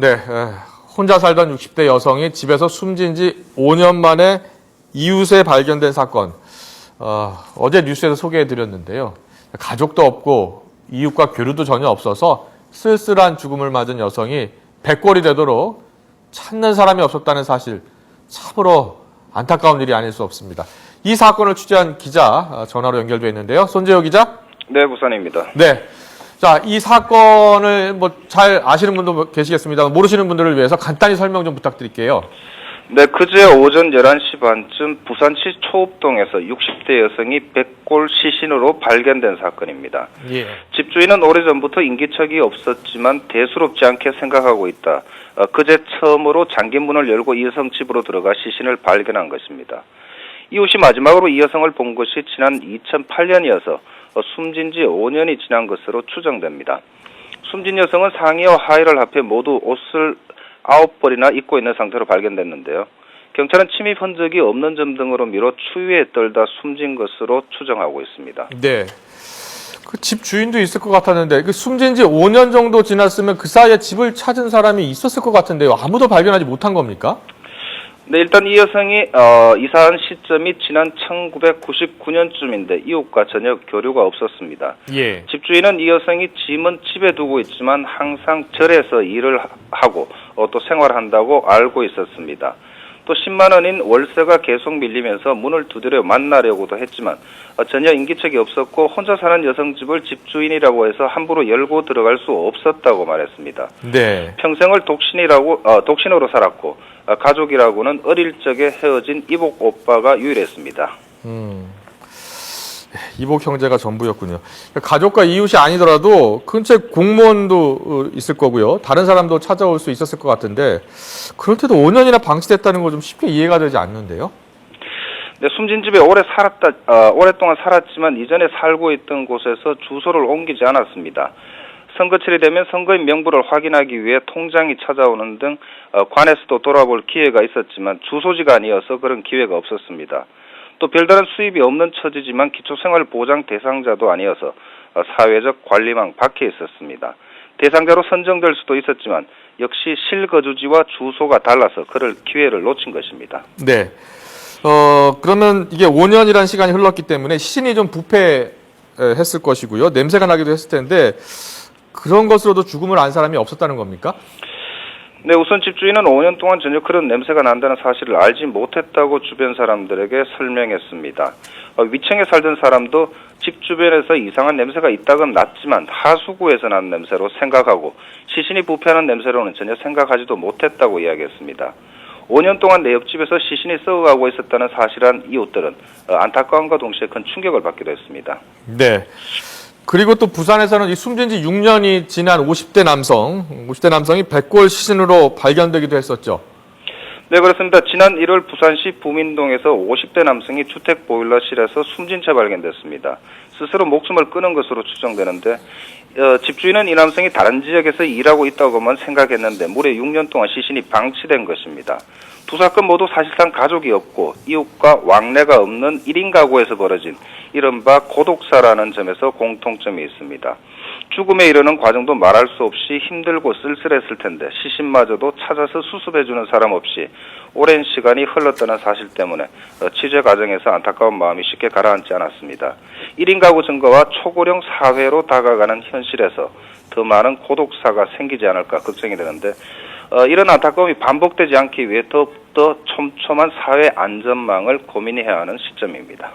네, 혼자 살던 60대 여성이 집에서 숨진 지 5년 만에 이웃에 발견된 사건. 어제 뉴스에서 소개해드렸는데요. 가족도 없고 이웃과 교류도 전혀 없어서 쓸쓸한 죽음을 맞은 여성이 백골이 되도록 찾는 사람이 없었다는 사실, 참으로 안타까운 일이 아닐 수 없습니다. 이 사건을 취재한 기자 전화로 연결되어 있는데요. 손재호 기자? 네, 부산입니다. 네. 자, 이 사건을 잘 아시는 분도 계시겠습니다. 모르시는 분들을 위해서 간단히 설명 좀 부탁드릴게요. 네, 그제 오전 11시 반쯤 부산시 초읍동에서 60대 여성이 백골 시신으로 발견된 사건입니다. 예. 집주인은 오래전부터 인기척이 없었지만 대수롭지 않게 생각하고 있다. 그제 처음으로 잠긴문을 열고 이 여성 집으로 들어가 시신을 발견한 것입니다. 이웃이 마지막으로 이 여성을 본 것이 지난 2008년이어서 숨진 지 5년이 지난 것으로 추정됩니다. 숨진 여성은 상의와 하의를 합해 모두 옷을 9벌이나 입고 있는 상태로 발견됐는데요. 경찰은 침입 흔적이 없는 점 등으로 미뤄 추위에 떨다 숨진 것으로 추정하고 있습니다. 네. 그 집 주인도 있을 것 같았는데, 그 숨진 지 5년 정도 지났으면 그 사이에 집을 찾은 사람이 있었을 것 같은데요. 아무도 발견하지 못한 겁니까? 네, 일단 이 여성이 이사한 시점이 지난 1999년쯤인데 이웃과 전혀 교류가 없었습니다. 예. 집주인은 이 여성이 짐은 집에 두고 있지만 항상 절에서 일을 하고 또 생활한다고 알고 있었습니다. 또 10만 원인 월세가 계속 밀리면서 문을 두드려 만나려고도 했지만 전혀 인기척이 없었고 혼자 사는 여성 집을 집주인이라고 해서 함부로 열고 들어갈 수 없었다고 말했습니다. 네. 평생을 독신으로 살았고 가족이라고는 어릴 적에 헤어진 이복 오빠가 유일했습니다. 이복 형제가 전부였군요. 가족과 이웃이 아니더라도 근처에 공무원도 있을 거고요. 다른 사람도 찾아올 수 있었을 것 같은데 그럴 때도 5년이나 방치됐다는 거 좀 쉽게 이해가 되지 않는데요. 네, 숨진 집에 오랫동안 살았지만 이전에 살고 있던 곳에서 주소를 옮기지 않았습니다. 선거철이 되면 선거인 명부를 확인하기 위해 통장이 찾아오는 등 관에서도 돌아볼 기회가 있었지만 주소지가 아니어서 그런 기회가 없었습니다. 또 별다른 수입이 없는 처지지만 기초생활보장 대상자도 아니어서 사회적 관리망 밖에 있었습니다. 대상자로 선정될 수도 있었지만 역시 실거주지와 주소가 달라서 그럴 기회를 놓친 것입니다. 네. 그러면 이게 5년이라는 시간이 흘렀기 때문에 시신이 좀 부패했을 것이고요. 냄새가 나기도 했을 텐데 그런 것으로도 죽음을 안 사람이 없었다는 겁니까? 네, 우선 집주인은 5년 동안 전혀 그런 냄새가 난다는 사실을 알지 못했다고 주변 사람들에게 설명했습니다. 위층에 살던 사람도 집 주변에서 이상한 냄새가 있다건 났지만 하수구에서 난 냄새로 생각하고 시신이 부패하는 냄새로는 전혀 생각하지도 못했다고 이야기했습니다. 5년 동안 내 옆집에서 시신이 썩어가고 있었다는 사실을 한 이웃들은 안타까움과 동시에 큰 충격을 받기도 했습니다. 네. 그리고 또 부산에서는 이 숨진 지 6년이 지난 50대 남성이 백골 시신으로 발견되기도 했었죠. 네, 그렇습니다. 지난 1월 부산시 부민동에서 50대 남성이 주택 보일러실에서 숨진 채 발견됐습니다. 스스로 목숨을 끊은 것으로 추정되는데 집주인은 이 남성이 다른 지역에서 일하고 있다고만 생각했는데 무려 6년 동안 시신이 방치된 것입니다. 두 사건 모두 사실상 가족이 없고 이웃과 왕래가 없는 1인 가구에서 벌어진 이른바 고독사라는 점에서 공통점이 있습니다. 죽음에 이르는 과정도 말할 수 없이 힘들고 쓸쓸했을 텐데 시신마저도 찾아서 수습해주는 사람 없이 오랜 시간이 흘렀다는 사실 때문에 취재 과정에서 안타까운 마음이 쉽게 가라앉지 않았습니다. 1인 가구 증거와 초고령 사회로 다가가는 현실에서 더 많은 고독사가 생기지 않을까 걱정이 되는데 이런 안타까움이 반복되지 않기 위해 더욱더 촘촘한 사회 안전망을 고민해야 하는 시점입니다.